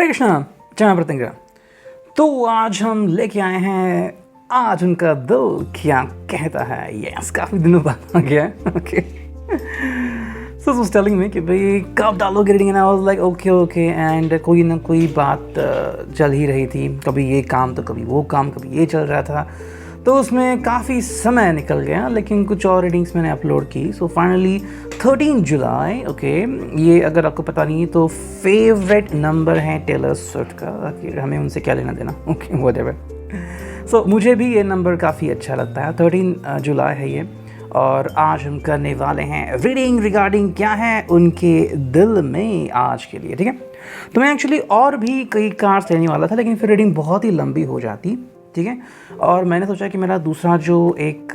हरे कृष्णा, जय प्रत्यंगा। तो आज हम लेके आए हैं आज उनका दिल क्या कहता है। यस, काफ़ी दिनों बाद आ गया है। Okay, so was telling me कि भाई कब डालोगे reading, and I was like okay and कोई ना कोई बात चल ही रही थी। कभी ये काम तो कभी वो काम, कभी ये चल रहा था, तो उसमें काफ़ी समय निकल गया। लेकिन कुछ और रीडिंग्स मैंने अपलोड की। सो फाइनली 13 जुलाई, ओके, ये अगर आपको पता नहीं तो फेवरेट नंबर है टेलर स्विफ्ट का, कि हमें उनसे क्या लेना देना। Okay, whatever. सो मुझे भी ये नंबर काफ़ी अच्छा लगता है। 13 जुलाई है ये, और आज हम करने वाले हैं रीडिंग रिगार्डिंग क्या है उनके दिल में आज के लिए। ठीक है, तो मैं एक्चुअली और भी कई कार्ड्स लेने वाला था, लेकिन फिर रीडिंग बहुत ही लंबी हो जाती। ठीक है, और मैंने सोचा कि मेरा दूसरा जो एक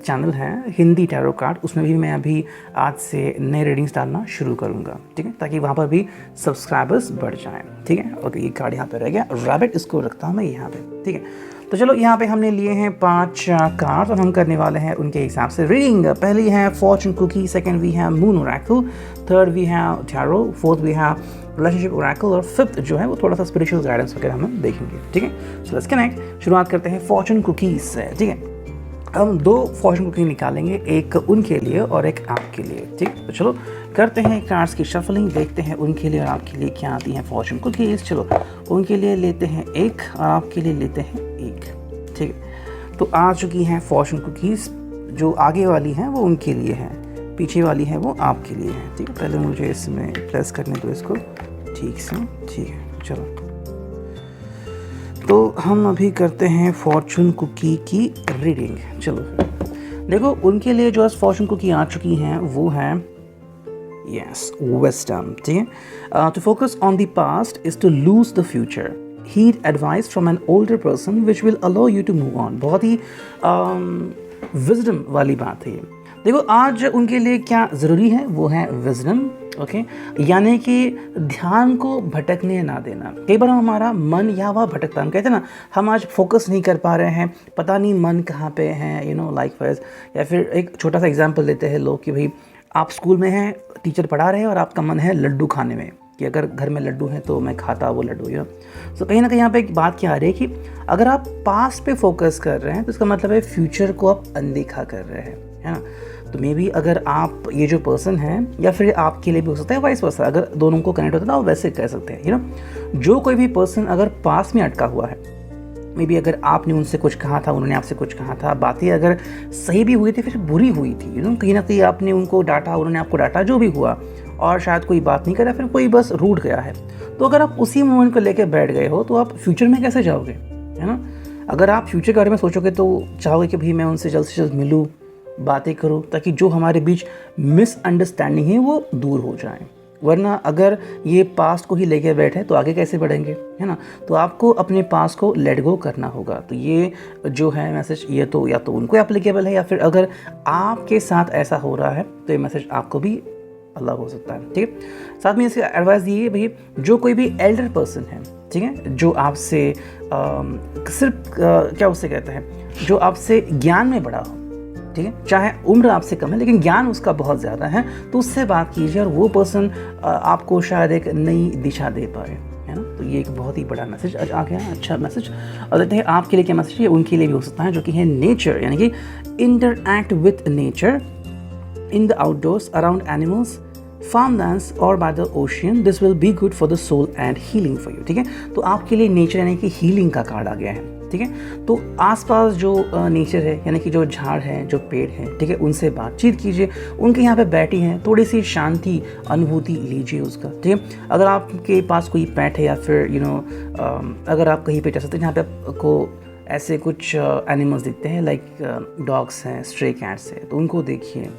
चैनल है हिंदी टैरो कार्ड, उसमें भी मैं अभी आज से नए रीडिंग्स डालना शुरू करूँगा। ठीक है, ताकि वहाँ पर भी सब्सक्राइबर्स बढ़ जाएँ। ठीक है, ओके, ये कार्ड यहाँ पे रह गया, रैबिट इसको रखता हूँ मैं यहाँ पे। ठीक है, तो चलो यहाँ पे हमने लिए हैं 5 कार्ड और हम करने वाले हैं उनके हिसाब से रीडिंग। पहली है फॉर्चून कुकी, सेकंड वी है मून ओरेकल, थर्ड वी है टैरो, फोर्थ वी है रिलेशनशिप ओरेकल, और फिफ्थ जो है वो थोड़ा सा स्पिरिचुअल गाइडेंस वगैरह हम देखेंगे। ठीक है, सो लेट्स कनेक्ट। शुरुआत करते हैं फॉर्चून कुकीज से। ठीक है, हम 2 फॉर्चून कुकी निकालेंगे, एक उनके लिए और एक आपके लिए। ठीक, तो चलो करते हैं कार्ड्स की शफलिंग, देखते हैं उनके लिए और आपके लिए क्या आती हैं फॉर्चून कुकीज। चलो, उनके लिए लेते हैं एक और आपके लिए लेते हैं एक। ठीक है, तो आ चुकी हैं फॉर्चून कुकीज। जो आगे वाली हैं वो उनके लिए हैं, पीछे वाली है वो आपके लिए है। ठीक है, पहले मुझे इसमें प्रेस करने दो इसको ठीक से। ठीक है, चलो, तो हम अभी करते हैं फॉर्चून कुकी की रीडिंग। चलो देखो, उनके लिए जो फॉर्चून कुकी आ चुकी हैं वो है यस विजडम। ठीक है, to focus on the past is to lose the future, heed advice from an older person which will allow you to move on. बहुत ही विजडम वाली बात है ये। देखो, आज उनके लिए क्या ज़रूरी है वो है विजडम। ओके, यानी कि ध्यान को भटकने ना देना। कई बार हमारा मन या वह भटकता है, हम कहते हैं ना, हम आज फोकस नहीं कर पा रहे हैं, पता नहीं मन कहाँ पे है, यू नो, लाइक वाइज। या फिर एक छोटा सा एग्जांपल देते हैं लोग कि भाई आप स्कूल में हैं, टीचर पढ़ा रहे हैं और आपका मन है लड्डू खाने में, कि अगर घर में लड्डू हैं तो मैं खाता वो लड्डू। यू सो कहीं ना कहीं यहाँ पे एक बात क्या आ रही है कि अगर आप पास्ट पे फोकस कर रहे हैं तो इसका मतलब है फ्यूचर को आप अनदेखा कर रहे हैं, है ना। तो मे बी अगर आप ये जो पर्सन है, या फिर आपके लिए भी हो सकता है वाइस वर्सा, अगर दोनों को कनेक्ट होता है ना, आप वैसे कह सकते हैं। यू नो, जो कोई भी पर्सन अगर पास में अटका हुआ है, मे बी अगर आपने उनसे कुछ कहा था, उन्होंने आपसे कुछ कहा था, बातें अगर सही भी हुई थी फिर बुरी हुई थी, यू नो, कहीं ना कहीं आपने उनको डांटा, उन्होंने आपको डांटा, जो भी हुआ, और शायद कोई बात नहीं करा, फिर कोई बस रूठ गया है। तो अगर आप उसी मोमेंट को लेकर बैठ गए हो तो आप फ्यूचर में कैसे जाओगे, है ना। अगर आप फ्यूचर के बारे में सोचोगे तो चाहोगे कि भाई मैं उनसे जल्द से जल्द मिलूँ, बातें करो, ताकि जो हमारे बीच मिसअंडरस्टैंडिंग है वो दूर हो जाए। वरना अगर ये पास्ट को ही लेके बैठे तो आगे कैसे बढ़ेंगे, है ना। तो आपको अपने पास्ट को लेट गो करना होगा। तो ये जो है मैसेज, ये तो या तो उनको एप्लीकेबल है, या फिर अगर आपके साथ ऐसा हो रहा है तो ये मैसेज आपको भी अलग हो सकता है। ठीक है, साथ में इसकी एडवाइस दी है भाई, जो कोई भी एल्डर पर्सन है, ठीक है, जो आपसे सिर्फ क्या उससे कहते हैं, जो आपसे ज्ञान में बड़ा हो, ठीक है, चाहे उम्र आपसे कम है लेकिन ज्ञान उसका बहुत ज़्यादा है, तो उससे बात कीजिए और वो पर्सन आपको शायद एक नई दिशा दे पाए, है ना। तो ये एक बहुत ही बड़ा मैसेज आज आ गया, अच्छा मैसेज। और देखते हैं आपके लिए क्या मैसेज है, उनके लिए भी हो सकता है, जो कि है नेचर, यानी कि interact with nature in the outdoors, around animals, farmlands or by the ocean. This will be good for the soul and healing for you. ठीक है, तो आपके लिए नेचर यानी कि हीलिंग का कार्ड आ गया है। ठीक है, तो आसपास जो नेचर है, यानी कि जो झाड़ है, जो पेड़ है, ठीक है, उनसे बातचीत कीजिए, उनके यहाँ पे बैठी हैं, थोड़ी सी शांति अनुभूति लीजिए उसका। ठीक है, अगर आपके पास कोई पेट है, या फिर यू नो अगर आप कहीं पे जा सकते हैं जहाँ पे आपको ऐसे कुछ एनिमल्स दिखते हैं, लाइक डॉग्स हैं, स्ट्रे कैट्स हैं, तो उनको देखिए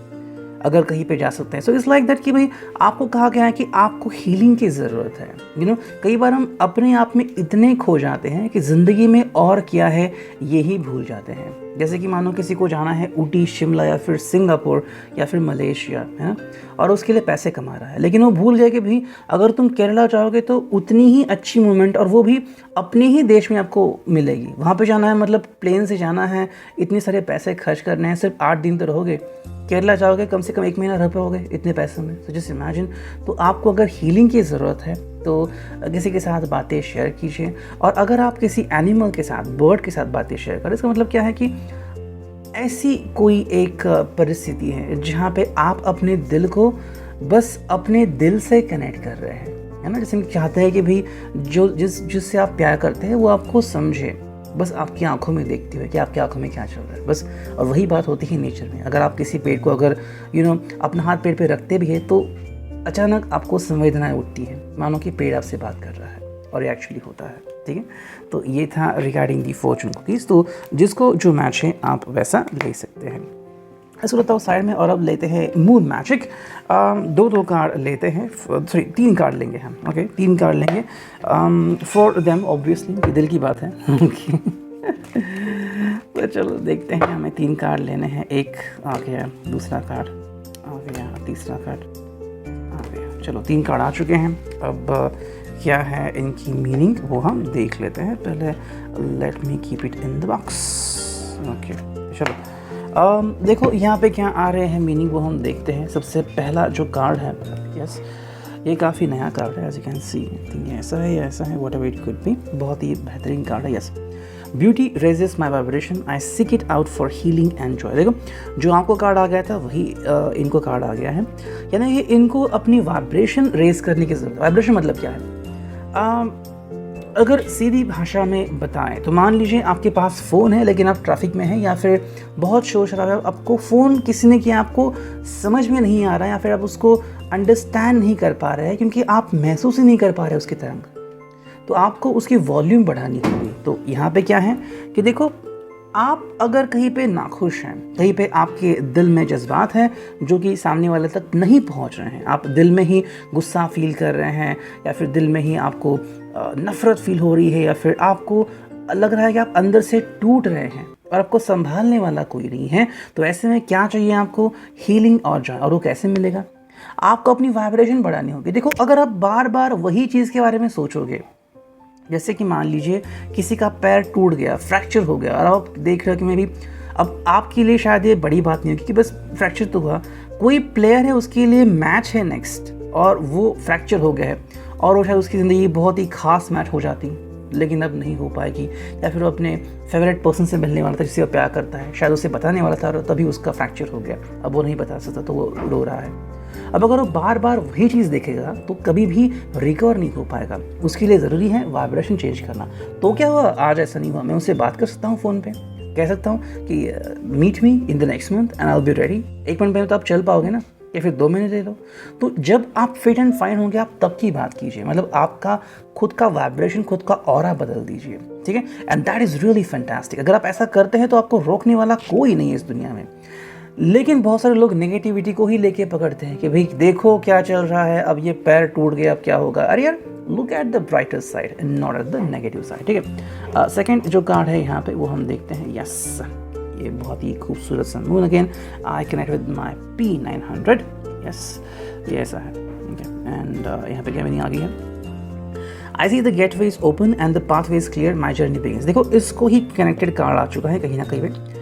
अगर कहीं पे जा सकते हैं। सो इट्स लाइक दैट कि भाई आपको कहा गया है कि आपको हीलिंग की ज़रूरत है। यू नो, कई बार हम अपने आप में इतने खो जाते हैं कि ज़िंदगी में और क्या है ये ही भूल जाते हैं। जैसे कि मानो किसी को जाना है ऊटी, शिमला, या फिर सिंगापुर, या फिर मलेशिया, है ना, और उसके लिए पैसे कमा रहा है, लेकिन वो भूल गया कि भाई अगर तुम केरला जाओगे तो उतनी ही अच्छी मोमेंट, और वो भी अपने ही देश में आपको मिलेगी। वहाँ पे जाना है मतलब प्लेन से जाना है, इतने सारे पैसे खर्च करने हैं, सिर्फ 8 दिन तो रहोगे, केरला जाओगे, कम से कम 1 महीना रह पाओगे इतने पैसों में। तो जस्ट इमेजिन। तो आपको अगर हीलिंग की ज़रूरत है तो किसी के साथ बातें शेयर कीजिए। और अगर आप किसी एनिमल के साथ, बर्ड के साथ बातें शेयर करें, इसका मतलब क्या है कि ऐसी कोई एक परिस्थिति है जहाँ पे आप अपने दिल को बस अपने दिल से कनेक्ट कर रहे हैं, है ना। जैसे हम चाहते हैं कि भाई जिससे आप प्यार करते हैं वो आपको समझे, बस आपकी आंखों में देखते हुए कि आपकी आंखों में क्या चल रहा है बस। और वही बात होती है नेचर में। अगर आप किसी पेड़ को अगर अपना हाथ पेड़ पे रखते भी है तो अचानक आपको संवेदनाएं उठती है, मानो कि पेड़ आपसे बात कर रहा है, और ये एक्चुअली होता है। ठीक है, तो ये था रिगार्डिंग दी फॉर्चून कुकीज़। तो जिसको जो मैच है आप वैसा ले सकते हैं। इसको रखता हूँ साइड में और अब लेते हैं मून मैजिक। दो कार्ड लेते हैं, सॉरी 3 कार्ड लेंगे हम। ओके 3 कार्ड लेंगे फॉर देम, ऑब्वियसली दिल की बात है। तो चलो देखते हैं, हमें 3 कार्ड लेने हैं। एक आ गया, दूसरा कार्ड आ गया, तीसरा कार्ड आ गया। चलो 3 कार्ड आ चुके हैं। अब क्या है इनकी मीनिंग वो हम देख लेते हैं। पहले let me keep it in the box. Okay चलो देखो यहाँ पे क्या आ रहे हैं मीनिंग वो हम देखते हैं। सबसे पहला जो कार्ड है, यस ये काफ़ी नया कार्ड है, एज यू कैन सी। ये ऐसा है या ऐसा है, what ever it could be, बहुत ही बेहतरीन कार्ड है। Yes, beauty raises my vibration, I seek it out for healing and Joy. देखो जो आपको कार्ड आ गया था वही इनको कार्ड आ गया है, यानी कि इनको अपनी वाइब्रेशन रेज करने की जरूरत है। वाइब्रेशन मतलब क्या है? अगर सीधी भाषा में बताएं तो मान लीजिए आपके पास फ़ोन है लेकिन आप ट्रैफिक में हैं, या फिर बहुत शोर शराबा है, आपको फ़ोन किसी ने किया, आपको समझ में नहीं आ रहा है, या फिर आप उसको अंडरस्टैंड नहीं कर पा रहे हैं क्योंकि आप महसूस ही नहीं कर पा रहे उसकी तरंग, तो आपको उसकी वॉल्यूम बढ़ानी होगी। तो यहाँ पे क्या है कि देखो, आप अगर कहीं पे नाखुश हैं, कहीं पे आपके दिल में जज्बात हैं जो कि सामने वाले तक नहीं पहुंच रहे हैं, आप दिल में ही गुस्सा फील कर रहे हैं, या फिर दिल में ही आपको नफ़रत फील हो रही है, या फिर आपको लग रहा है कि आप अंदर से टूट रहे हैं और आपको संभालने वाला कोई नहीं है, तो ऐसे में क्या चाहिए आपको? हीलिंग और जॉय। और वो कैसे मिलेगा? आपको अपनी वाइब्रेशन बढ़ानी होगी। देखो अगर आप बार बार वही चीज़ के बारे में सोचोगे, जैसे कि मान लीजिए किसी का पैर टूट गया, फ्रैक्चर हो गया, और आप देख रहे हो कि मैं भी, अब आपके लिए शायद ये बड़ी बात नहीं होगी कि बस फ्रैक्चर तो हुआ, कोई प्लेयर है उसके लिए मैच है नेक्स्ट और वो फ्रैक्चर हो गया है, और वो शायद उसकी ज़िंदगी बहुत ही खास मैच हो जाती, लेकिन अब नहीं हो पाएगी, या फिर वो अपने फेवरेट पर्सन से मिलने वाला था जिससे वो प्यार करता है, शायद उसे बताने वाला था और तभी उसका फ्रैक्चर हो गया, अब वो नहीं बता सकता तो वो रो रहा है। अब अगर वो बार बार वही चीज़ देखेगा तो कभी भी रिकवर नहीं हो पाएगा। उसके लिए ज़रूरी है वाइब्रेशन चेंज करना। तो क्या हुआ, आज ऐसा नहीं हुआ, मैं उससे बात कर सकता हूँ फ़ोन पे, कह सकता हूँ कि meet me in the next month and I will be ready. 1 minute में तो आप चल पाओगे ना, या फिर 2 महीने ले लो। तो जब आप फिट एंड फाइन होंगे आप तब की बात कीजिए, मतलब आपका खुद का वाइब्रेशन, खुद का ऑरा बदल दीजिए। ठीक है, and that is really fantastic. अगर आप ऐसा करते हैं तो आपको रोकने वाला कोई नहीं है इस दुनिया में। लेकिन बहुत सारे लोग नेगेटिविटी को ही लेके पकड़ते हैं कि भाई देखो क्या चल रहा है, अब ये पैर टूट गया, अब क्या होगा। अरे यार, look at the brighter side and not at the negative side. ठीक है, सेकंड जो कार्ड है यहाँ पे वो हम देखते हैं। यस, ये बहुत ही खूबसूरत सा moon again, I connect with my P900। Yes, ये ऐसा है। एंड यहाँ पे क्या मीनिंग आ गई है? I see the gateway is open and the pathway is clear, my journey begins. देखो इसको ही कनेक्टेड कार्ड आ चुका है कहीं ना कहीं पे,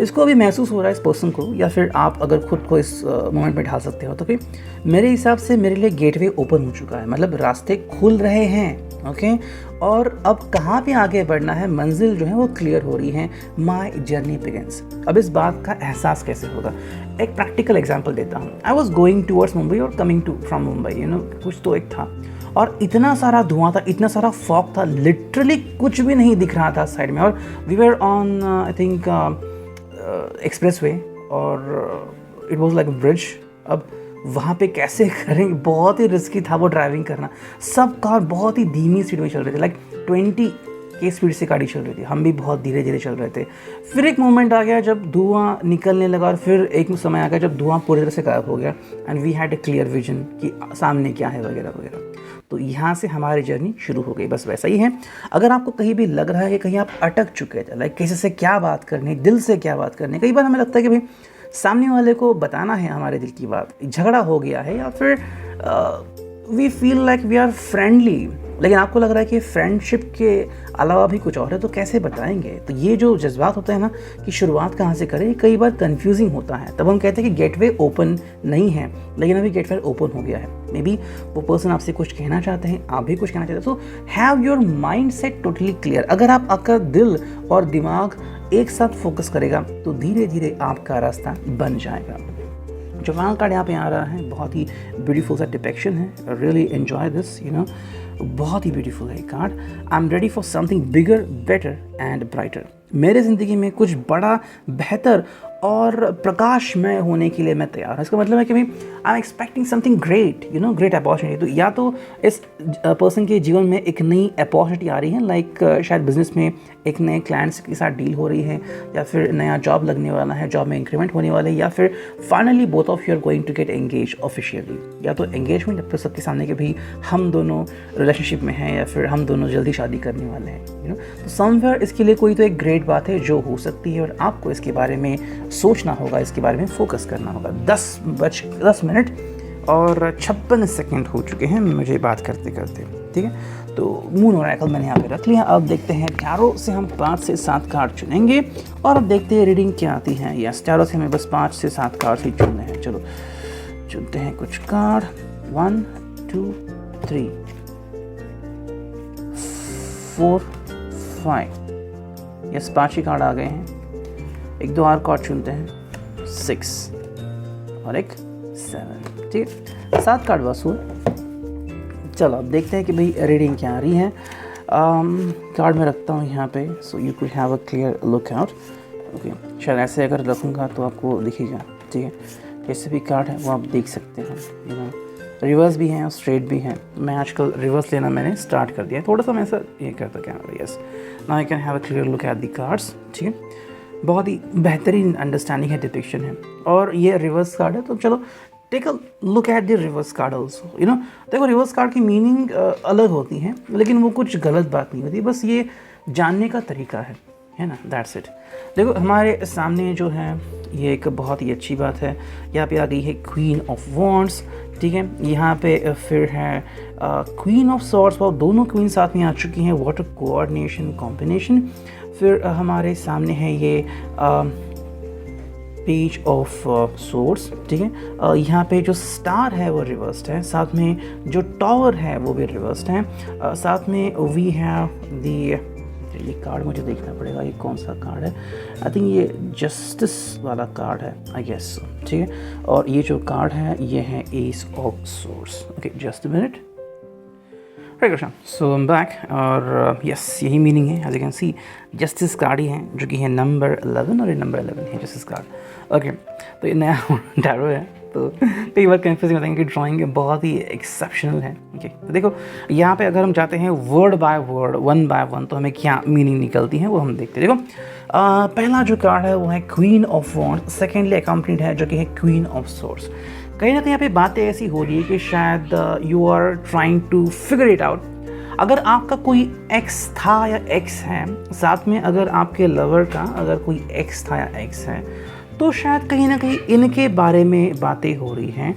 इसको भी महसूस हो रहा है इस पर्सन को, या फिर आप अगर खुद को इस मोमेंट में ढाल सकते हो तो फिर मेरे हिसाब से मेरे लिए गेटवे ओपन हो चुका है, मतलब रास्ते खुल रहे हैं। ओके, और अब कहाँ पे आगे बढ़ना है, मंजिल जो है वो क्लियर हो रही है। माई जर्नी बिगिंस। अब इस बात का एहसास कैसे होगा? एक प्रैक्टिकल एग्जाम्पल देता हूँ। I was going towards Mumbai और कमिंग टू फ्रॉम मुंबई, कुछ तो एक था, और इतना सारा धुआं था, इतना सारा फॉग था, लिटरली कुछ भी नहीं दिख रहा था साइड में। और we were on I think expressway, और it was like a bridge. अब वहाँ पे कैसे करेंगे, बहुत ही रिस्की था वो ड्राइविंग करना। सब कार बहुत ही धीमी स्पीड में चल रहे थे, लाइक 20 की स्पीड से गाड़ी चल रही थी, हम भी बहुत धीरे धीरे चल रहे थे। फिर एक मोमेंट आ गया जब धुआं निकलने लगा, और फिर एक समय आ गया जब धुआं पूरी तरह से गायब हो गया, and we had a clear vision कि सामने क्या है वगैरह वगैरह। तो यहाँ से हमारी जर्नी शुरू हो गई। बस वैसा ही है, अगर आपको कहीं भी लग रहा है कि कहीं आप अटक चुके थे, लाइक किसी से क्या बात करनी, दिल से क्या बात करनी, कई बार हमें लगता है कि भाई सामने वाले को बताना है हमारे दिल की बात, झगड़ा हो गया है, या फिर we feel like we are friendly लेकिन आपको लग रहा है कि फ्रेंडशिप के अलावा भी कुछ और है, तो कैसे बताएंगे? तो ये जो जज्बात होते हैं ना कि शुरुआत कहाँ से करें, कई बार कंफ्यूजिंग होता है। तब हम कहते हैं कि गेटवे ओपन नहीं है, लेकिन अभी गेटवे ओपन हो गया है। मे बी वो पर्सन आपसे कुछ कहना चाहते हैं, आप भी कुछ कहना चाहते हैं। So have your mind set totally clear. अगर आपका दिल और दिमाग एक साथ फोकस करेगा तो धीरे धीरे आपका रास्ता बन जाएगा। जो फाइनल कार्ड यहाँ पे आ रहा है, बहुत ही ब्यूटीफुल सा डिपेक्शन है। Really enjoy this, you know, बहुत ही ब्यूटीफुल है card. I am ready for something bigger, better and brighter. मेरे ज़िंदगी में कुछ बड़ा, बेहतर और प्रकाशमय होने के लिए मैं तैयार हूँ। इसका मतलब है कि भाई I am expecting something great, you know, great opportunity. तो या तो इस पर्सन के जीवन में एक नई अपॉर्चुनिटी आ रही है, लाइक शायद बिजनेस में एक नए क्लाइंट्स के साथ डील हो रही है, या फिर नया जॉब लगने वाला है, जॉब में इंक्रीमेंट होने वाला है, या फिर finally both of you are going to get engage officially. या तो एंगेजमेंट, या फिर सबके सामने कि भाई हम दोनों रिलेशनशिप में हैं, या फिर हम दोनों जल्दी शादी करने वाले हैं, यू नो। तो समवेयर इसके लिए कोई तो एक ग्रेट बात है जो हो सकती है, और आपको इसके बारे में सोचना होगा, इसके बारे में फोकस करना होगा। 10 मिनट और 56 सेकंड हो चुके हैं मुझे बात करते करते, ठीक है। तो मून ओरेकल मैंने यहाँ पे रख लिया। अब देखते हैं टैरो से हम 5 से 7 कार्ड चुनेंगे, और अब देखते हैं रीडिंग क्या आती है। यस, टैरो से हमें बस 5 से 7 कार्ड ही चुनने हैं। चलो चुनते हैं कुछ कार्ड। 1 2 3 4 5। यस, 5 ही कार्ड आ गए हैं। एक दो और कार्ड चुनते हैं, 6 और एक 7, ठीक है। 7 कार्ड वसूल। चलो अब देखते हैं कि भाई रीडिंग क्या आ रही है। कार्ड में रखता हूँ यहाँ पे, so you could have a clear look out. Okay, शायद ऐसे अगर रखूँगा तो आपको दिखेगा, ठीक है। जैसे भी कार्ड है वो आप देख सकते हैं, यू नो। रिवर्स भी हैं और स्ट्रेट भी हैं। मैं आजकल रिवर्स लेना मैंने स्टार्ट कर दिया है, थोड़ा सा मैं ऐसा ये करता क्या। Yes, now I can have a clear look at the cards, ठीक है। बहुत ही बेहतरीन अंडरस्टैंडिंग है, डिपिक्शन है, और ये रिवर्स कार्ड है। तो चलो take a look at the reverse card also, you know. देखो, रिवर्स कार्ड की मीनिंग अलग होती है, लेकिन वो कुछ गलत बात नहीं होती, बस ये जानने का तरीका है ना, दैट्स इट। देखो हमारे सामने जो है ये एक बहुत ही अच्छी बात है। यहाँ पे आ गई है क्वीन ऑफ वॉन्ड्स, ठीक है। यहाँ पे फिर है क्वीन ऑफ सॉर्ड्स, और दोनों क्वीन साथ में आ चुकी हैं। Water coordination, combination. फिर हमारे सामने है ये पेज ऑफ सोर्ड्स, ठीक है। यहाँ पे जो स्टार है वो रिवर्स्ड है, साथ में जो टॉवर है वो भी रिवर्स्ड है। साथ में वी हैव दी, ये कार्ड मुझे देखना पड़ेगा ये कौन सा कार्ड है। आई थिंक ये जस्टिस वाला कार्ड है, आई गेस, ठीक है। और ये जो कार्ड है ये है ace of swords. Okay, just a minute. Hare Krishna, so I am back. और यस, यही मीनिंग है। As you can see, justice card ही है, जो कि है नंबर 11, और ये नंबर 11 है जस्टिस कार्ड। ओके, तो ये नया टैरो है, तो कई बार कन्फ्यूजिंग बताएंगे कि ड्राइंग बहुत ही एक्सेप्शनल है। ओके, तो देखो यहाँ पे अगर हम जाते हैं वर्ड बाय वर्ड, 1 बाय 1, तो हमें क्या मीनिंग निकलती है वो हम देखते हैं। देखो पहला जो कार्ड है वो है queen of wands, secondly accompanied है जो कि है क्वीन ऑफ सोर्ड्स। कहीं ना कहीं यहाँ पे बातें ऐसी हो रही है कि शायद you are trying to figure it out. अगर आपका कोई एक्स था या एक्स है, साथ में अगर आपके लवर का अगर कोई एक्स था या एक्स है, तो शायद कहीं ना कहीं इनके बारे में बातें हो रही हैं।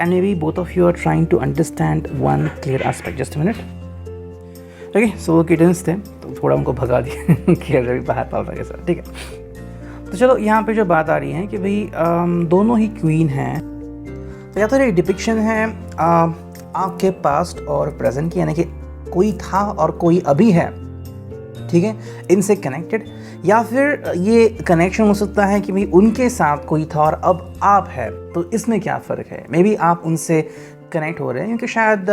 And may be both of you are trying to understand one clear aspect. Just a minute. Okay, so वो किटन्स थे तो थोड़ा उनको भगा दिया कि अगर बाहर पाल रहा है सर, ठीक है। तो चलो यहाँ पे जो बात आ रही है कि भाई दोनों ही क्वीन हैं। तो या तो एक डिपिक्शन है आपके पास्ट और प्रेजेंट की, यानी कि कोई था और कोई अभी है, ठीक है, इनसे कनेक्टेड। या फिर ये कनेक्शन हो सकता है कि भाई उनके साथ कोई था और अब आप है, तो इसमें क्या फ़र्क है। मे बी आप उनसे कनेक्ट हो रहे हैं क्योंकि शायद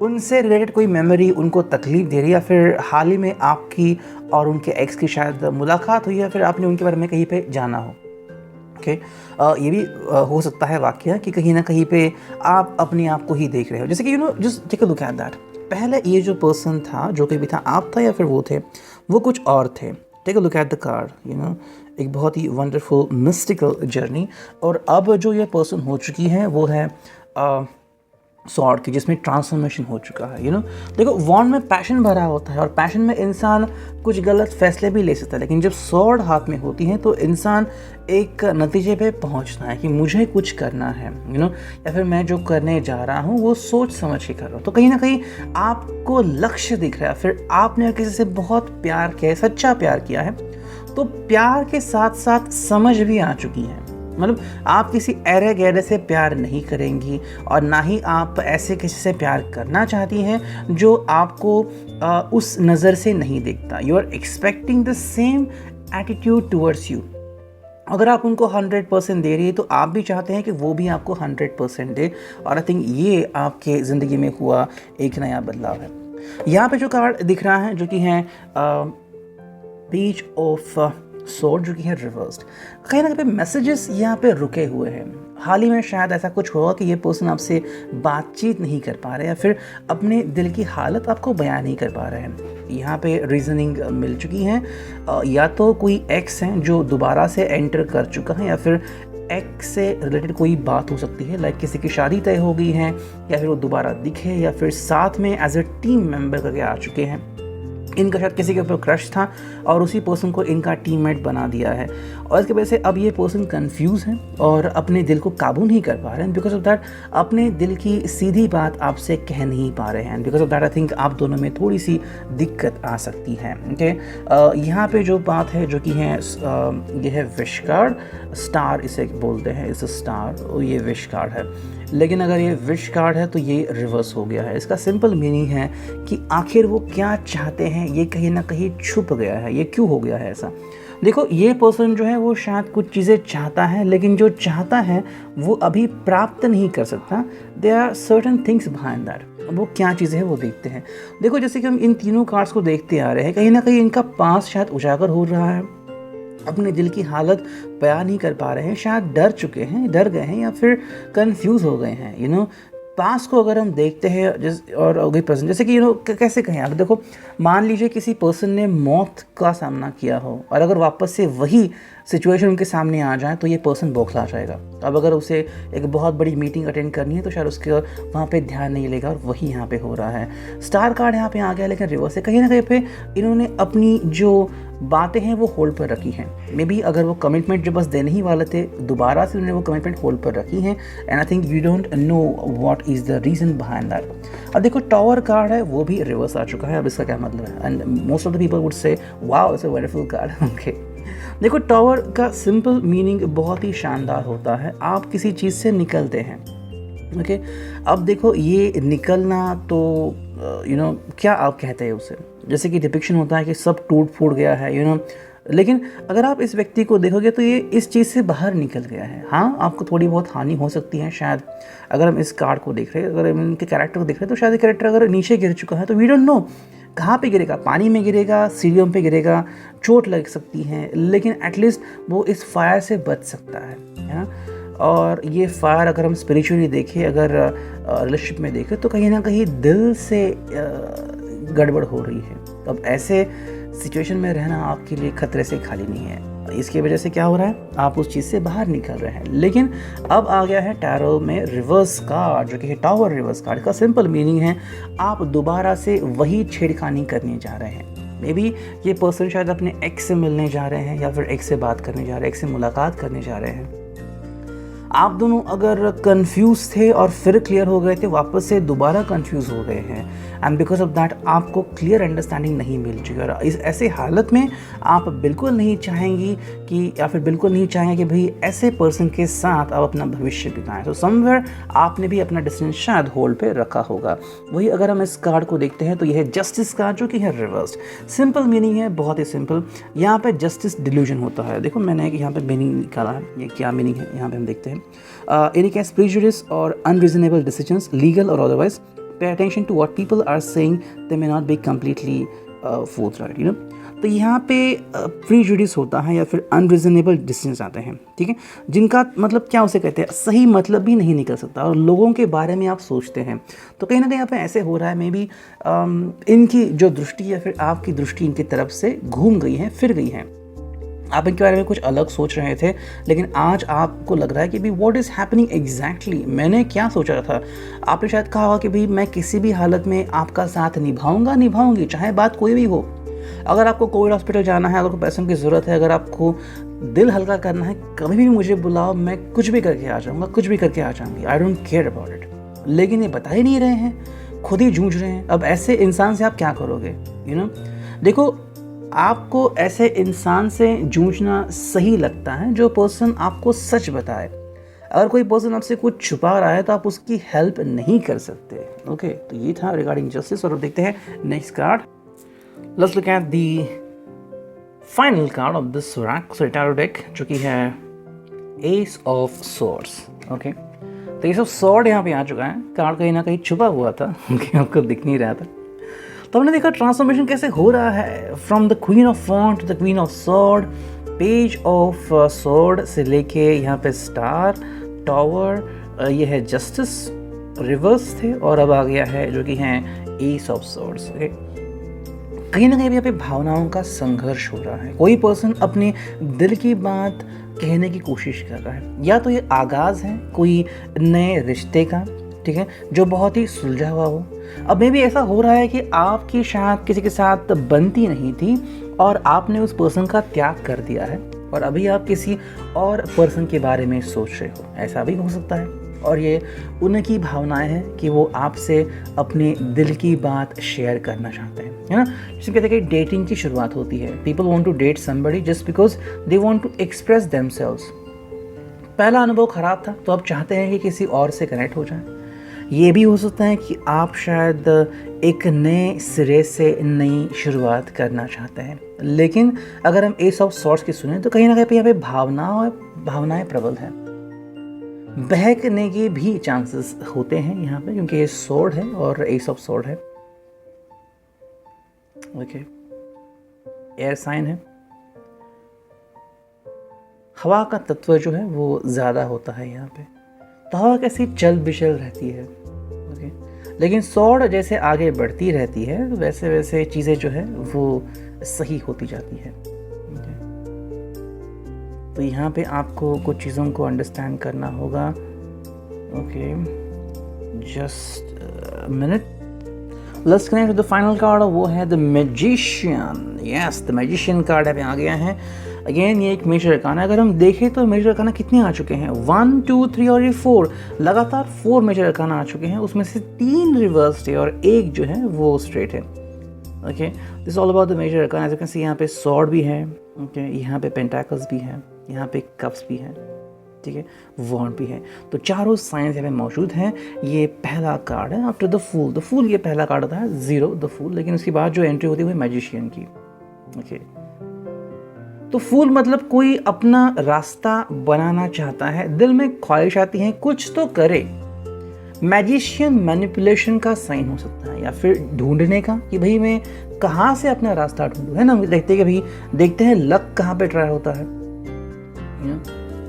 उनसे रिलेटेड कोई मेमोरी उनको तकलीफ़ दे रही है, या फिर हाल ही में आपकी और उनके एक्स की शायद मुलाकात हुई, या फिर आपने उनके बारे में कहीं पे जाना हो। ओके, ये भी हो सकता है वाकया कि कहीं ना कहीं पे आप अपने आप को ही देख रहे हो। जैसे कि you know, just take a look at that. पहले ये जो पर्सन था, जो कोई भी था, आप था या फिर वो थे, वो कुछ और थे। Take a look at the card, you know, एक बहुत ही वंडरफुल मिस्टिकल जर्नी। और अब जो ये पर्सन हो चुकी है वो है सॉर्ड की, जिसमें ट्रांसफॉर्मेशन हो चुका है, देखो वॉन्ड में पैशन भरा होता है और पैशन में इंसान कुछ गलत फैसले भी ले सकता है, लेकिन जब सॉर्ड हाथ में होती है तो इंसान एक नतीजे पे पहुंचना है कि मुझे कुछ करना है, या फिर मैं जो करने जा रहा हूँ वो सोच समझ के कर रहा हूँ। तो कहीं ना कहीं आपको लक्ष्य दिख रहा है, फिर आपने किसी से बहुत प्यार किया है, सच्चा प्यार किया है, तो प्यार के साथ साथ समझ भी आ चुकी है। मतलब आप किसी ऐरे गैरे से प्यार नहीं करेंगी और ना ही आप ऐसे किसी से प्यार करना चाहती हैं जो आपको उस नज़र से नहीं देखता। You are expecting the same attitude towards you. अगर आप उनको 100% दे रही है तो आप भी चाहते हैं कि वो भी आपको 100% दे, और आई थिंक ये आपके ज़िंदगी में हुआ एक नया बदलाव है। यहाँ पे जो कार्ड दिख रहा है जो कि है पेज ऑफ सोर्ड, जो कि है रिवर्स्ड। कहीं ना कहीं मैसेजेस यहाँ पे रुके हुए हैं। हाल ही में शायद ऐसा कुछ हुआ कि ये पर्सन आपसे बातचीत नहीं कर पा रहे या फिर अपने दिल की हालत आपको बयान नहीं कर पा रहे हैं। यहाँ पे रीजनिंग मिल चुकी है, या तो कोई एक्स हैं जो दोबारा से एंटर कर चुका है, या फिर एक्स से रिलेटेड कोई बात हो सकती है, लाइक किसी की शादी तय हो गई है, या फिर वो दोबारा दिखे, या फिर साथ में एज ए टीम मेंबर करके आ चुके हैं। इनका शायद किसी के ऊपर क्रश था और उसी पर्सन को इनका टीममेट बना दिया है, और इसकी वजह से अब ये पर्सन कंफ्यूज है और अपने दिल को काबू नहीं कर पा रहे हैं। बिकॉज ऑफ दैट अपने दिल की सीधी बात आपसे कह नहीं पा रहे हैं। Because of that I think आप दोनों में थोड़ी सी दिक्कत आ सकती है। ओके, यहाँ पे जो बात है जो कि है ये है विश कार्ड, स्टार इसे बोलते हैं, इस स्टार, ये विश कार्ड है। लेकिन अगर ये विश कार्ड है तो ये रिवर्स हो गया है। इसका सिंपल मीनिंग है कि आखिर वो क्या चाहते हैं ये कहीं ना कहीं छुप गया है। ये क्यों हो गया है ऐसा? देखो, ये पर्सन जो है वो शायद कुछ चीज़ें चाहता है, लेकिन जो चाहता है वो अभी प्राप्त नहीं कर सकता। There are certain things behind that. वो क्या चीज़ें हैं वो देखते हैं। देखो, जैसे कि हम इन तीनों कार्ड्स को देखते आ रहे हैं, कहीं ना कहीं इनका पास शायद उजागर हो रहा है, अपने दिल की हालत बयान नहीं कर पा रहे हैं, शायद डर चुके हैं, डर गए हैं, या फिर कंफ्यूज हो गए हैं। पास को अगर हम देखते हैं और अभी प्रेजेंट, जैसे कि कैसे कहें आप, देखो मान लीजिए किसी पर्सन ने मौत का सामना किया हो और अगर वापस से वही सिचुएशन उनके सामने आ जाए तो ये पर्सन बौखला जाएगा। अब अगर उसे एक बहुत बड़ी मीटिंग अटेंड करनी है तो शायद उसके वहाँ पे ध्यान नहीं लेगा, और वही यहाँ पे हो रहा है। स्टार कार्ड यहाँ पे आ गया, लेकिन रिवर्स है। कहीं ना कहीं पे इन्होंने अपनी जो बातें हैं वो होल्ड पर रखी हैं। मे बी अगर वो कमिटमेंट जो बस देने ही वाले थे, दोबारा से उन्होंने वो कमिटमेंट होल्ड पर रखी हैं, and I think you don't know what is the reason behind that. अब देखो, टावर कार्ड है वो भी रिवर्स आ चुका है। अब इसका क्या मतलब है? And most of the people would say wow, it's a wonderful card. Okay, देखो, टावर का सिंपल मीनिंग बहुत ही शानदार होता है। आप किसी चीज़ से निकलते हैं। ओके, अब देखो, ये निकलना तो क्या आप कहते हैं उसे? जैसे कि डिपिक्शन होता है कि सब टूट फूट गया है, लेकिन अगर आप इस व्यक्ति को देखोगे तो ये इस चीज़ से बाहर निकल गया है। हाँ, आपको थोड़ी बहुत हानि हो सकती है शायद। अगर हम इस कार्ड को देख रहे हैं, अगर हम इनके कैरेक्टर को देख रहे हैं, तो शायद ये कैरेक्टर अगर नीचे गिर चुका है तो वी डोंट नो कहाँ पे गिरेगा, पानी में गिरेगा, सीढ़ियों पे गिरेगा, चोट लग सकती है, लेकिन एटलीस्ट वो इस फायर से बच सकता है। और ये फायर अगर हम स्पिरिचुअली देखें, अगर रिलेशनशिप में देखें, तो कहीं ना कहीं दिल से गड़बड़ हो रही है। अब ऐसे सिचुएशन में रहना आपके लिए खतरे से खाली नहीं है। इसकी वजह से क्या हो रहा है, आप उस चीज़ से बाहर निकल रहे हैं। लेकिन अब आ गया है टैरो में रिवर्स कार्ड, जो कि है टावर रिवर्स कार्ड। का सिंपल मीनिंग है आप दोबारा से वही छेड़खानी करने जा रहे हैं। मे बी ये पर्सन शायद अपने एक्स से मिलने जा रहे हैं, या फिर एक्स से बात करने जा रहे हैं, एक्स से मुलाकात करने जा रहे हैं। आप दोनों अगर कंफ्यूज थे और फिर क्लियर हो गए थे, वापस से दोबारा कंफ्यूज हो गए हैं, एंड बिकॉज ऑफ दैट आपको क्लियर अंडरस्टैंडिंग नहीं मिल चुकी। और इस ऐसे हालत में आप बिल्कुल नहीं चाहेंगी कि, या फिर बिल्कुल नहीं चाहेंगे कि भाई ऐसे पर्सन के साथ आप अपना भविष्य बिताएं। तो समवेयर आपने भी अपना डिसीजन शायद होल्ड पे रखा होगा। वही अगर हम इस कार्ड को देखते हैं तो यह है जस्टिस कार्ड, जो कि है रिवर्स्ड। सिंपल मीनिंग है, बहुत ही सिंपल। यहाँ पे जस्टिस डिल्यूजन होता है। देखो, मैंने यहाँ पे मीनिंग निकाला है, ये क्या मीनिंग है यहाँ पे हम देखते हैं। Any case prejudice or unreasonable decisions, legal or otherwise, pay attention to what people are saying. They may not be completely forthright. तो यहाँ पे प्रीजुडिस होता है या फिर अनरिजनेबल डिसीजंस आते हैं, ठीक है, जिनका मतलब क्या उसे कहते हैं, सही मतलब भी नहीं निकल सकता, और लोगों के बारे में आप सोचते हैं। तो कहीं ना कहीं यहाँ पे ऐसे हो रहा है, मे बी इनकी जो दृष्टि या फिर आपकी दृष्टि इनकी तरफ से घूम गई है, फिर गई है। आप इनके बारे में कुछ अलग सोच रहे थे, लेकिन आज आपको लग रहा है कि भाई व्हाट इज़ हैपनिंग एग्जैक्टली, मैंने क्या सोचा था। आपने शायद कहा होगा कि भाई मैं किसी भी हालत में आपका साथ निभाऊंगी, चाहे बात कोई भी हो। अगर आपको कोविड हॉस्पिटल जाना है, अगर पैसों की ज़रूरत है, अगर आपको दिल हल्का करना है, कभी भी मुझे बुलाओ, मैं कुछ भी करके आ जाऊँगा, कुछ भी करके आ जाऊँगी, I don't care about it. लेकिन ये बता ही नहीं रहे हैं, खुद ही जूझ रहे हैं। अब ऐसे इंसान से आप क्या करोगे, देखो, आपको ऐसे इंसान से जूझना सही लगता है जो पर्सन आपको सच बताए। अगर कोई पर्सन आपसे कुछ छुपा रहा है तो आप उसकी हेल्प नहीं कर सकते। ओके, तो ये था रिगार्डिंग जस्टिस। और देखते हैं next card. Let's look at the final card of this tarot deck, जो कि है एस ऑफ सॉर्ड्स। ओके, तो एस ऑफ सॉर्ड यहाँ पे आ चुका है। कार्ड कहीं ना कहीं छुपा हुआ था, आपको दिख नहीं रहा था। तो हमने देखा ट्रांसफॉर्मेशन कैसे हो रहा है from the queen of wand to the queen of sword. Page of sword से लेके यहाँ पे स्टार, टॉवर, ये है जस्टिस, रिवर्स थे, और अब आ गया है जो कि है एस ऑफ सॉर्ड्स। कहीं ना कहीं यहाँ पे भावनाओं का संघर्ष हो रहा है। कोई पर्सन अपने दिल की बात कहने की कोशिश कर रहा है, या तो ये आगाज़ है कोई नए रिश्ते का, ठीक है, जो बहुत ही सुलझा हुआ हो। अब मे भी ऐसा हो रहा है कि आपकी शायद किसी के साथ बनती नहीं थी और आपने उस पर्सन का त्याग कर दिया है, और अभी आप किसी और पर्सन के बारे में सोच रहे हो, ऐसा भी हो सकता है। और ये उनकी भावनाएं हैं कि वो आपसे अपने दिल की बात शेयर करना चाहते हैं, है ना। जिसे कहते हैं कि डेटिंग की शुरुआत होती है। People want to date somebody just because they want to express themselves. पहला अनुभव खराब था तो आप चाहते हैं कि किसी और से कनेक्ट हो जाए। ये भी हो सकता है कि आप शायद एक नए सिरे से नई शुरुआत करना चाहते हैं। लेकिन अगर हम एस ऑफ सॉर्ड्स की सुने तो कहीं ना कहीं यहाँ पे भावनाएं प्रबल हैं। बहकने के भी चांसेस होते हैं यहाँ पे, क्योंकि ये सॉर्ड है और एस ऑफ सॉर्ड है। ओके, एयर साइन है, हवा का तत्व जो है वो ज़्यादा होता है यहाँ पे, तो हवा कैसी चल बिचल रहती है। ओके, लेकिन सॉर्ड जैसे आगे बढ़ती रहती है तो वैसे वैसे चीज़ें जो है वो सही होती जाती है। ओके, तो यहाँ पे आपको कुछ चीज़ों को अंडरस्टैंड करना होगा। Okay, just minute. Let's connect the final card, वो है the magician. Yes, the magician card यहाँ पे आ गया है। अगेन ये एक मेजर अरकाना है। अगर हम देखें तो मेजर अरकाना कितने आ चुके हैं, 1 2 3 और ये 4, लगातार 4 मेजर अरकाना आ चुके हैं। उसमें से 3 रिवर्स्ड है और एक जो है वो स्ट्रेट है। Okay, this all about the major arcana. As you can see यहाँ पे सॉर्ड भी है, ओके, यहाँ पे पेंटाकल्स भी है, यहाँ पे कप्स भी है, ठीक है, वॉन्ड भी है। तो चारों साइंस यहाँ पे मौजूद हैं। ये पहला कार्ड है after the fool. The fool ये पहला कार्ड होता है, 0 द फूल, लेकिन उसके बाद जो एंट्री होती है वो मैजिशियन की। ओके, तो फूल मतलब कोई अपना रास्ता बनाना चाहता है, दिल में ख्वाहिश आती है कुछ तो करे। मैजिशियन मैनिपुलेशन का साइन हो सकता है, या फिर ढूंढने का कि भाई मैं कहाँ से अपना रास्ता ढूंढूं, है ना। देखते हैं लक कहाँ पे ट्राई होता है।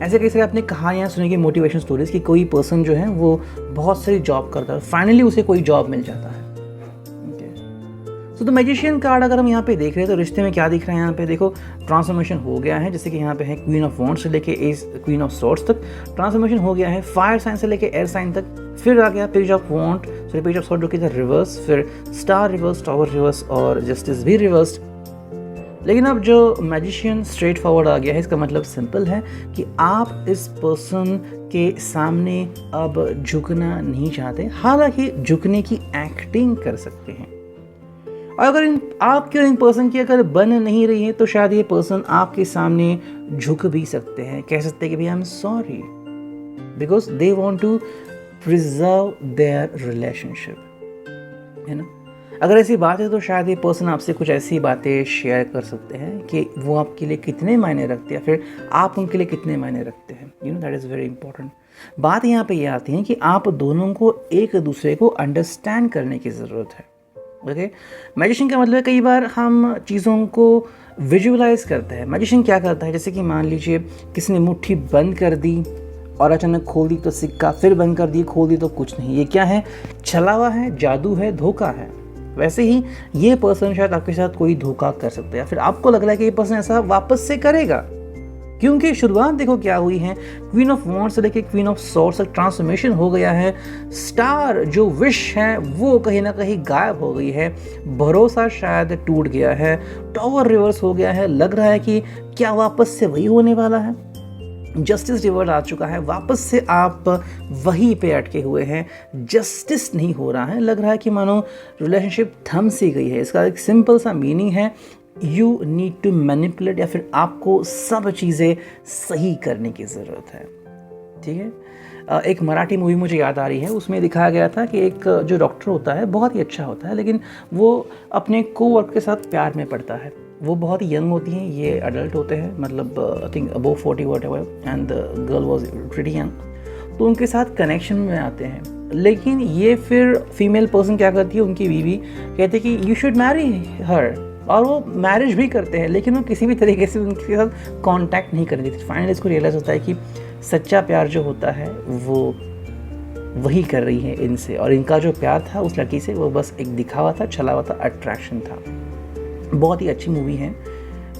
ऐसे कई सारे आपने कहानियाँ सुनेंगे, मोटिवेशन स्टोरीज, कि कोई पर्सन जो है वो बहुत सारी जॉब करता है, फाइनली उसे कोई जॉब मिल जाता है। तो मैजिशियन कार्ड अगर हम यहाँ पे देख रहे हैं तो रिश्ते में क्या दिख रहा है, यहाँ पे देखो ट्रांसफॉर्मेशन हो गया है। जैसे कि यहाँ पे है क्वीन ऑफ वॉन्ड्स से लेके एस क्वीन ऑफ सॉर्ड्स तक ट्रांसफॉर्मेशन हो गया है। फायर साइन से लेके एयर साइन तक, फिर आ गया page of wand, sorry page of sword जो कि था रिवर्स, फिर स्टार रिवर्स, टावर रिवर्स और जस्टिस भी रिवर्स। लेकिन अब जो मैजिशियन स्ट्रेट फॉरवर्ड आ गया है, इसका मतलब सिंपल है कि आप इस पर्सन के सामने अब झुकना नहीं चाहते, हालांकि झुकने की एक्टिंग कर सकते हैं। अगर आपके इन पर्सन की अगर बन नहीं रही है तो शायद ये पर्सन आपके सामने झुक भी सकते हैं, कह सकते हैं कि भाई I am sorry, because they want to preserve their relationship, है ना। अगर ऐसी बात है तो शायद ये पर्सन आपसे कुछ ऐसी बातें शेयर कर सकते हैं कि वो आपके लिए कितने मायने रखते हैं, फिर आप उनके लिए कितने मायने रखते हैं। That is very important. बात यहाँ पे ये आती है कि आप दोनों को एक दूसरे को अंडरस्टैंड करने की ज़रूरत है। ओके, मैजिशियन का मतलब है कई बार हम चीज़ों को विजुअलाइज करते हैं। मैजिशियन क्या करता है, जैसे कि मान लीजिए किसी ने मुट्ठी बंद कर दी और अचानक खोल दी तो सिक्का, फिर बंद कर दी खोल दी तो कुछ नहीं। ये क्या है, छला हुआ है, जादू है, धोखा है। वैसे ही ये पर्सन शायद आपके साथ कोई धोखा कर सकता है, या फिर आपको लग रहा है कि ये पर्सन ऐसा वापस से करेगा, क्योंकि शुरुआत देखो क्या हुई है, क्वीन ऑफ वॉन्ड्स से लेके क्वीन ऑफ सॉर्ड्स तक ट्रांसफॉर्मेशन हो गया है। स्टार जो विश है वो कहीं ना कहीं गायब हो गई है, भरोसा शायद टूट गया है, टॉवर रिवर्स हो गया है। लग रहा है कि क्या वापस से वही होने वाला है, जस्टिस रिवर्स आ चुका है, वापस से आप वहीं पे अटके हुए हैं, जस्टिस नहीं हो रहा है। लग रहा है कि मानो रिलेशनशिप थम सी गई है। इसका एक सिंपल सा मीनिंग है, यू नीड टू मैनिपुलेट, या फिर आपको सब चीज़ें सही करने की ज़रूरत है। ठीक है, एक मराठी मूवी मुझे याद आ रही है, उसमें दिखाया गया था कि एक जो डॉक्टर होता है बहुत ही अच्छा होता है, लेकिन वो अपने कोवर्कर के साथ प्यार में पड़ता है। वो बहुत ही यंग होती हैं, ये अडल्ट होते हैं, मतलब I think above 40 whatever, and the girl was pretty young. तो उनके साथ कनेक्शन में आते हैं, लेकिन ये फिर फीमेल पर्सन क्या करती है, उनकी बीवी कहती है कि यू शुड मैरी हर, और वो मैरिज भी करते हैं, लेकिन वो किसी भी तरीके से उनके साथ कांटेक्ट नहीं करने देती। फाइनली इसको रियलाइज़ होता है कि सच्चा प्यार जो होता है वो वही कर रही है इनसे, और इनका जो प्यार था उस लड़की से वो बस एक दिखावा था, छला हुआ था, अट्रैक्शन था। बहुत ही अच्छी मूवी है,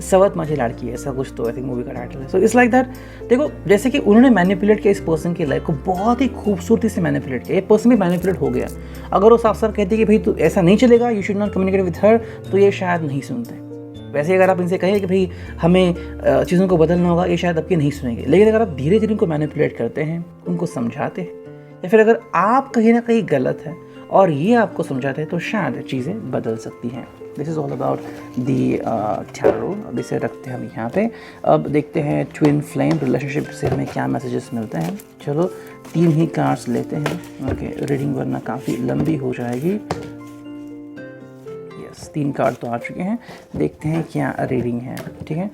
सवत माझी लाड़की है, ऐसा कुछ तो आई थिंक मूवी का टाइटल है। So it's like that. देखो जैसे कि उन्होंने मैनिपुलेट किया इस पर्सन की लाइफ को, बहुत ही खूबसूरती से मैनिपुलेट किया, ये पर्सन भी मैनिपुलेट हो गया। अगर वो साफ साफ कहती कि भाई तू ऐसा नहीं चलेगा, you should not communicate with her, तो ये शायद नहीं सुनते। वैसे अगर आप इनसे कहें कि भाई हमें चीज़ों को बदलना होगा, ये शायद आपकी नहीं सुनेंगे। लेकिन अगर आप धीरे धीरे उनको मैनिपुलेट करते हैं, उनको समझाते हैं, या फिर अगर आप कहीं ना कहीं गलत है और ये आपको समझाते हैं, तो शायद चीज़ें बदल सकती हैं। This is all about the tarot. अब इसे रखते हैं हम यहाँ पे। अब देखते हैं ट्विन फ्लेम रिलेशनशिप से हमें क्या मैसेजेस मिलते हैं। चलो 3 ही कार्ड्स लेते हैं, ओके, रीडिंग वरना काफ़ी लंबी हो जाएगी। यस, 3 कार्ड तो आ चुके हैं, देखते हैं क्या रीडिंग है। ठीक है,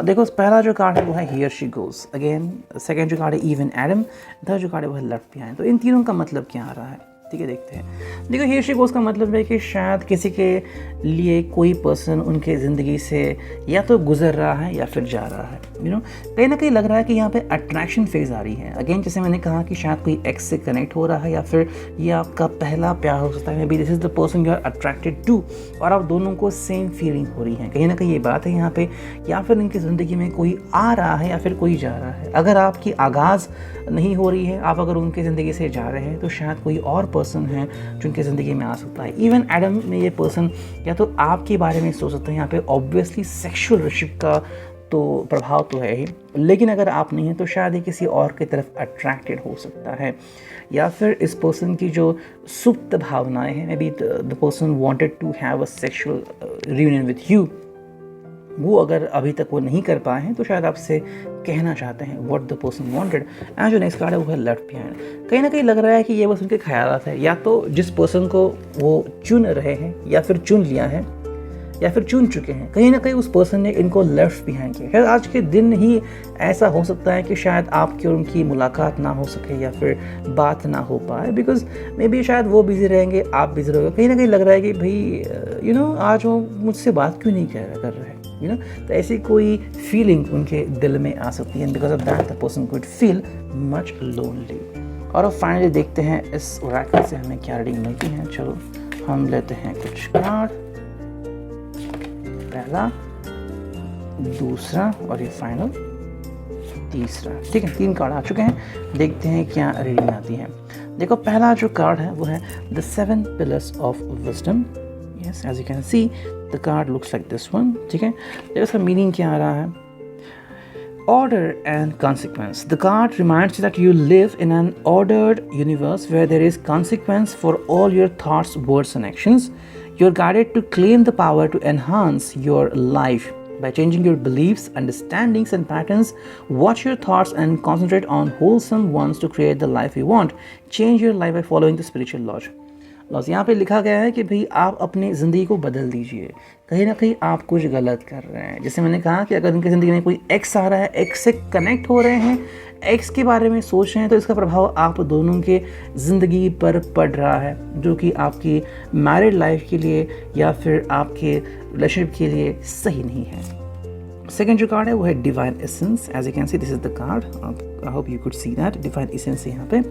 देखो पहला जो कार्ड है वो है here she goes again, second जो कार्ड है इवन एडम, थर्ड जो कार्ड है वो है लेफ्ट बिहाइंड। तो इन तीनों का मतलब क्या आ रहा है, ठीक है, देखते हैं। देखो हियर शी गोज का मतलब है कि शायद किसी के लिए कोई पर्सन उनके ज़िंदगी से या तो गुजर रहा है या फिर जा रहा है। यू नो, कहीं ना कहीं लग रहा है कि यहाँ पे अट्रैक्शन फेज आ रही है। अगेन जैसे मैंने कहा कि शायद कोई एक्स से कनेक्ट हो रहा है, या फिर ये आपका पहला प्यार हो सकता है। Maybe this is the person you are attracted to, और आप दोनों को सेम फीलिंग हो रही है। कहीं ना कहीं ये बात है यहाँ पे, या फिर इनकी ज़िंदगी में कोई आ रहा है या फिर कोई जा रहा है। अगर आपकी आगाज़ नहीं हो रही है, आप अगर उनकी ज़िंदगी से जा रहे हैं, तो शायद कोई और पर्सन है जो उनकी ज़िंदगी में आ सकता है। इवन एडम में ये पर्सन या तो आपके बारे में सोच सकते हैं, यहाँ पे ऑब्वियसली सेक्सुअल रिलेशनशिप का तो प्रभाव तो है ही, लेकिन अगर आप नहीं हैं तो शायद ये किसी और की तरफ अट्रैक्टेड हो सकता है, या फिर इस पर्सन की जो सुप्त भावनाएं हैं, maybe the person wanted to have a sexual reunion with you, वो अगर अभी तक वो नहीं कर पाए हैं तो शायद आपसे कहना चाहते हैं what the person wanted. And जो नेक्स्ट कार्ड है वो है लेफ्ट बिहाइंड। कहीं ना कहीं लग रहा है कि ये बस उनके ख्यालात है, या तो जिस पर्सन को वो चुन रहे हैं या फिर चुन लिया है या फिर चुन चुके हैं, कहीं ना कहीं उस पर्सन ने इनको लेफ्ट बिहाइंड किया। शायद आज के दिन ही ऐसा हो सकता है कि शायद आपकी और उनकी मुलाकात ना हो सके या फिर बात ना हो पाए, बिकॉज मे बी शायद वो बिजी रहेंगे, आप बिजी रहोगे। कहीं ना कहीं लग रहा है कि भाई यू नो आज वो मुझसे बात क्यों नहीं कर रहे, यू नो, तो ऐसी कोई फीलिंग उनके दिल में आ सकती है। Because of that the person could feel much lonely. और अब फाइनली देखते हैं इस ओरेकल से हमें क्या रीडिंग मिलती है। चलो हम लेते हैं कुछ कार्ड, पहला, दूसरा और ये फाइनल तीसरा। ठीक है, 3 कार्ड आ चुके हैं, देखते हैं क्या रीडिंग आती है। देखो पहला जो कार्ड है वो है the 7 pillars of wisdom. Yes, as you can see the card looks like this one. ठीक है, देखो इसका मीनिंग क्या आ रहा है, order and consequence. The card reminds you that you live in an ordered universe where there is consequence for all your thoughts, words and actions. You're guided to claim the power to enhance your life by changing your beliefs, understandings and patterns. Watch your thoughts and concentrate on wholesome ones to create the life you want. Change your life by following the spiritual laws. यहाँ पे लिखा गया है कि भाई आप अपनी ज़िंदगी को बदल दीजिए। कहीं ना कहीं आप कुछ गलत कर रहे हैं। जैसे मैंने कहा कि अगर उनकी ज़िंदगी में कोई एक्स आ रहा है, एक्स से कनेक्ट हो रहे हैं, एक्स के बारे में सोच रहे हैं, तो इसका प्रभाव आप दोनों के ज़िंदगी पर पड़ रहा है, जो कि आपकी मैरिड लाइफ के लिए या फिर आपके रिलेशनशिप के लिए सही नहीं है। सेकेंड जो कार्ड है वो है divine essence. As you can see this is the card, I hope you could see that, divine essence है यहाँ पे।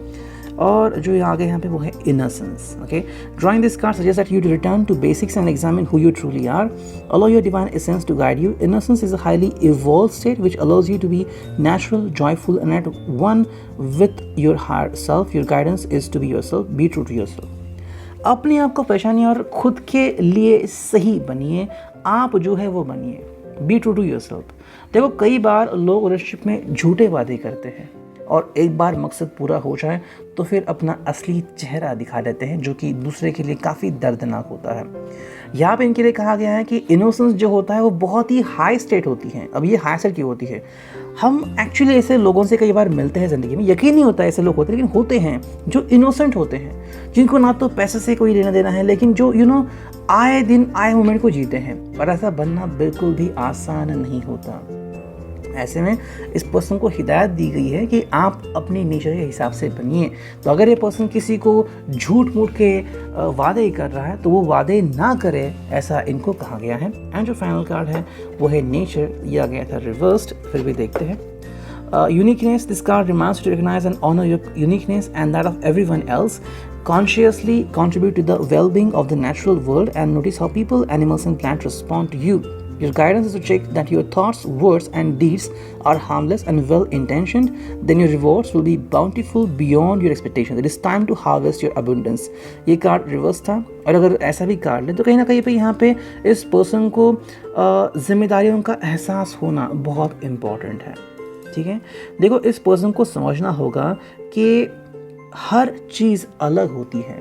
और जो आगे यहाँ पे वो है innocence. Okay, drawing this card suggest that you to return to basics and examine who you truly are. Allow your divine essence to guide you. Innocence is a highly evolved state which allows you to be natural, joyful and at one with your higher self. Your guidance is to be yourself. Be true to yourself. अपने आप को पहचानिए और खुद के लिए सही बनिए. आप जो है वो बनिए. Be true to yourself. देखो कई बार लोग रिलेशनशिप में झूठे वादे करते हैं और एक बार मकसद पूरा हो जाए तो फिर अपना असली चेहरा दिखा देते हैं, जो कि दूसरे के लिए काफ़ी दर्दनाक होता है. यहाँ पे इनके लिए कहा गया है कि इनोसेंस जो होता है वो बहुत ही हाई स्टेट होती है. अब ये हाई स्टेट क्यों होती है? हम एक्चुअली ऐसे लोगों से कई बार मिलते हैं ज़िंदगी में, यकीन नहीं होता ऐसे लोग होते हैं, लेकिन होते हैं जो इनोसेंट होते हैं, जिनको ना तो पैसे से कोई लेना देना है, लेकिन जो आए दिन आए मोमेंट को जीते हैं. पर ऐसा बनना बिल्कुल भी आसान नहीं होता. ऐसे में इस पर्सन को हिदायत दी गई है कि आप अपने नेचर के हिसाब से बनिए. तो अगर ये पर्सन किसी को झूठ मूठ के वादे कर रहा है तो वो वादे ना करे, ऐसा इनको कहा गया है. एंड जो फाइनल कार्ड है वो है नेचर. ये आ गया था रिवर्स्ड, फिर भी देखते हैं. Uniqueness. This card reminds you to recognize and honor your uniqueness and that of everyone else. Consciously contribute to the well-being of the natural world and notice how people, animals and plants respond to you. Your guidance is to check that your thoughts, words and deeds are harmless and well-intentioned. Then your rewards will be bountiful beyond your expectations. It is time to harvest your abundance. ये card reverse था, और अगर ऐसा भी card ले तो कहीं ना कहीं पे यहाँ पे इस पर्सन को जिम्मेदारियों का एहसास होना बहुत इम्पॉर्टेंट है. ठीक है, देखो इस पर्सन को समझना होगा कि हर चीज़ अलग होती है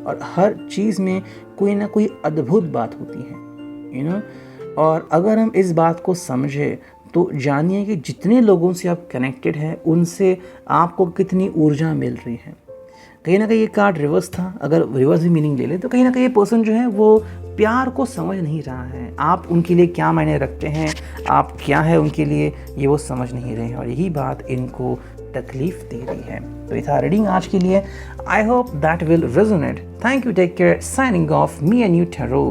और हर चीज़ में कोई ना कोई अद्भुत बात होती है. और अगर हम इस बात को समझें तो जानिए कि जितने लोगों से आप कनेक्टेड हैं उनसे आपको कितनी ऊर्जा मिल रही है. कहीं ना कहीं ये कार्ड रिवर्स था. अगर रिवर्स भी मीनिंग ले ले तो कहीं ना कहीं ये पर्सन जो है वो प्यार को समझ नहीं रहा है. आप उनके लिए क्या मायने रखते हैं, आप क्या है उनके लिए, ये वो समझ नहीं रहे हैं, और यही बात इनको तकलीफ दे रही है. तो ये था रीडिंग आज के लिए. I hope that will resonate. Thank you. Take care. Signing off. Me and you tarot.